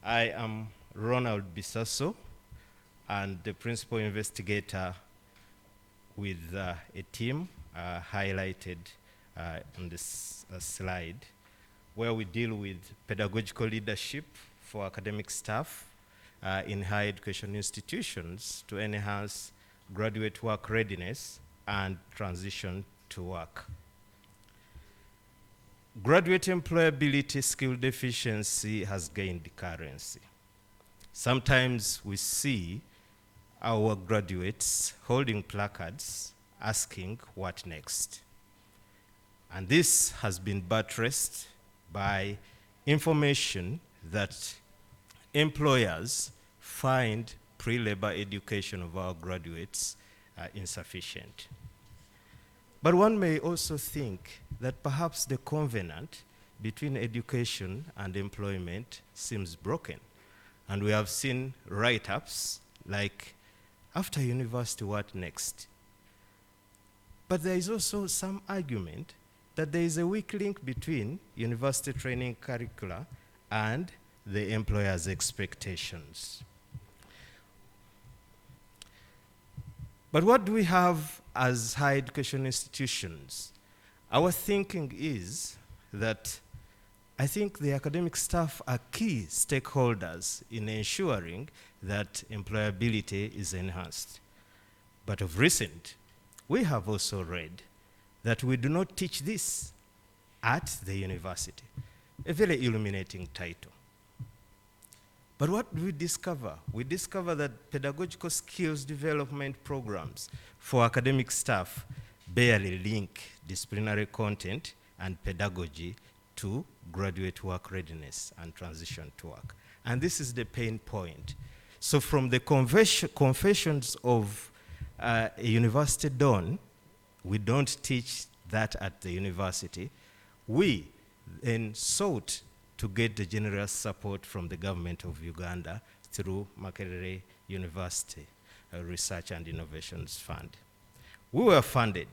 I am Ronald Bisaso, and the principal investigator with a team highlighted on this slide, where we deal with pedagogical leadership for academic staff in higher education institutions to enhance graduate work readiness and transition to work. Graduate employability skill deficiency has gained currency. Sometimes we see our graduates holding placards asking what next. And this has been buttressed by information that employers find pre-labor education of our graduates insufficient. But one may also think that perhaps the covenant between education and employment seems broken. And we have seen write-ups like, after university, what next? But there is also some argument that there is a weak link between university training curricula and the employer's expectations. But what do we have as higher education institutions? Our thinking is that I think the academic staff are key stakeholders in ensuring that employability is enhanced. But of recent, we have also read that we do not teach this at the university. A very illuminating title. But what do we discover? We discover that pedagogical skills development programs for academic staff barely link disciplinary content and pedagogy to graduate work readiness and transition to work. And this is the pain point. So from the confessions of a university don, we don't teach that at the university. We then sought to get the generous support from the government of Uganda through Makerere University Research and Innovations Fund. We were funded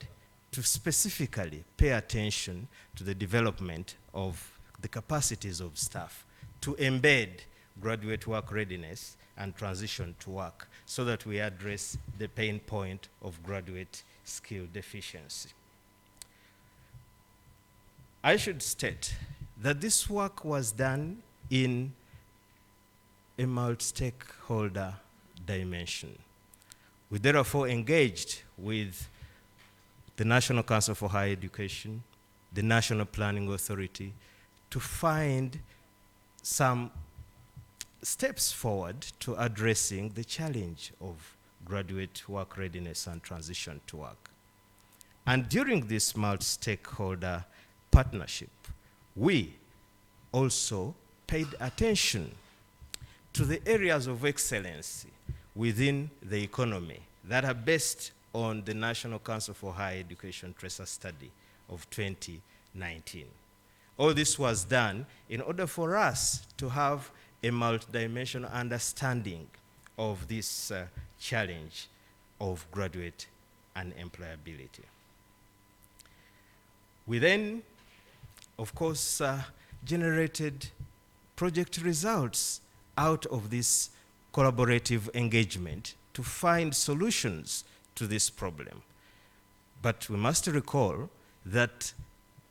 to specifically pay attention to the development of the capacities of staff to embed graduate work readiness and transition to work so that we address the pain point of graduate skill deficiency. I should state that this work was done in a multi-stakeholder dimension. We therefore engaged with the National Council for Higher Education, the National Planning Authority, to find some steps forward to addressing the challenge of graduate work readiness and transition to work. And during this multi-stakeholder partnership, we also paid attention to the areas of excellency within the economy that are based on the National Council for Higher Education Tracer Study of 2019. All this was done in order for us to have a multidimensional understanding of this challenge of graduate and employability. We then, of course, generated project results out of this collaborative engagement to find solutions to this problem. But we must recall that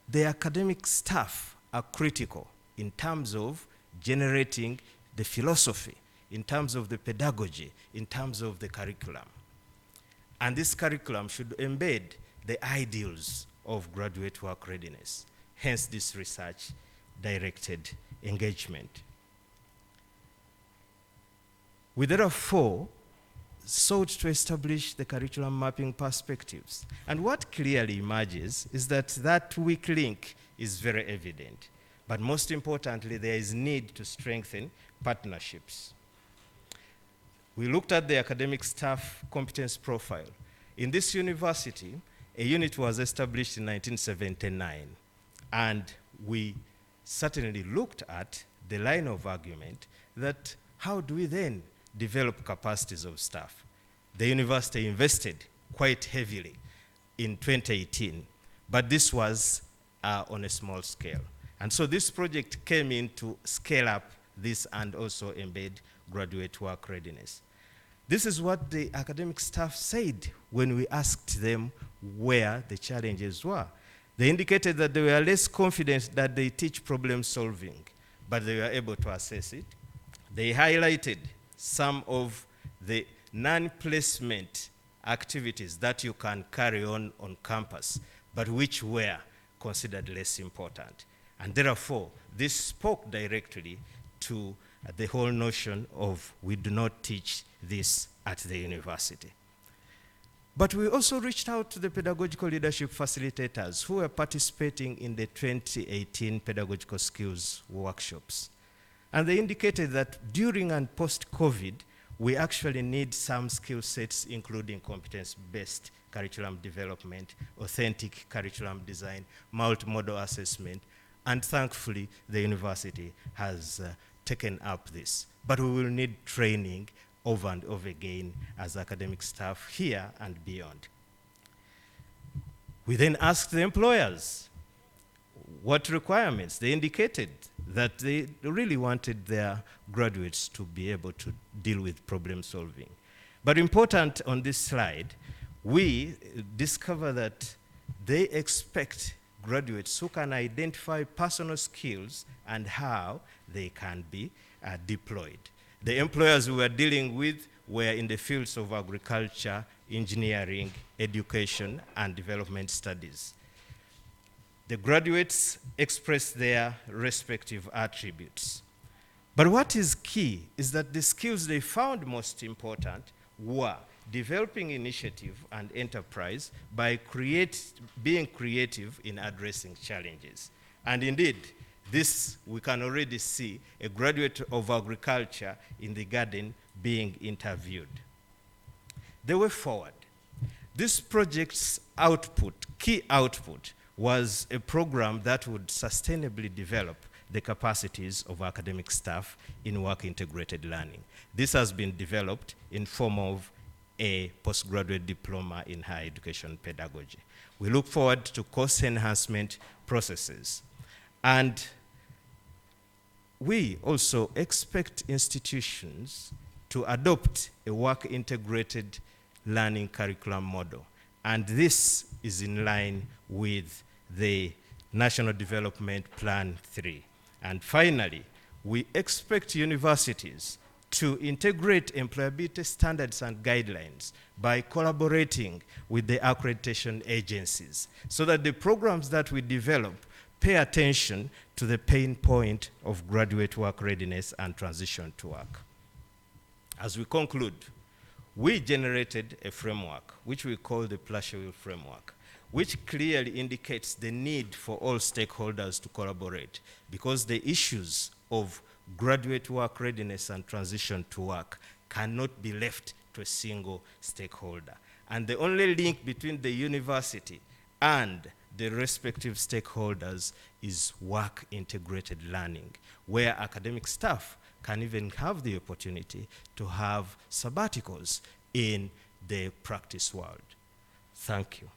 the academic staff are critical in terms of generating the philosophy, in terms of the pedagogy, in terms of the curriculum. And this curriculum should embed the ideals of graduate work readiness, hence this research-directed engagement. We therefore sought to establish the curriculum mapping perspectives. And what clearly emerges is that that weak link is very evident. But most importantly, there is need to strengthen partnerships. We looked at the academic staff competence profile. In this university, a unit was established in 1979, and we certainly looked at the line of argument that how do we then develop capacities of staff? The university invested quite heavily in 2018, but this was on a small scale. And so this project came in to scale up this and also embed graduate work readiness. This is what the academic staff said when we asked them where the challenges were. They indicated that they were less confident that they teach problem solving, but they were able to assess it. They highlighted some of the non-placement activities that you can carry on campus, but which were considered less important. And therefore, this spoke directly to the whole notion of we do not teach this at the university. But we also reached out to the pedagogical leadership facilitators who were participating in the 2018 pedagogical skills workshops. And they indicated that during and post-COVID, we actually need some skill sets, including competence-based curriculum development, authentic curriculum design, multimodal assessment, and thankfully, the university has taken up this. But we will need training over and over again as academic staff here and beyond. We then asked the employers what requirements. They indicated that they really wanted their graduates to be able to deal with problem solving. But important on this slide, we discover that they expect graduates who can identify personal skills and how they can be deployed. The employers we were dealing with were in the fields of agriculture, engineering, education, and development studies. The graduates expressed their respective attributes. But what is key is that the skills they found most important were developing initiative and enterprise by being creative in addressing challenges. And indeed, this we can already see a graduate of agriculture in the garden being interviewed. The way forward. This project's key output, was a program that would sustainably develop the capacities of academic staff in work-integrated learning. This has been developed in form of a postgraduate diploma in higher education pedagogy. We look forward to course enhancement processes. And we also expect institutions to adopt a work-integrated learning curriculum model. And this is in line with the National Development Plan 3. And finally, we expect universities to integrate employability standards and guidelines by collaborating with the accreditation agencies so that the programs that we develop pay attention to the pain point of graduate work readiness and transition to work. As we conclude, we generated a framework, which we call the Plasher-Wheel framework, which clearly indicates the need for all stakeholders to collaborate because the issues of graduate work readiness and transition to work cannot be left to a single stakeholder. And the only link between the university and the respective stakeholders is work-integrated learning, where academic staff can even have the opportunity to have sabbaticals in the practice world. Thank you.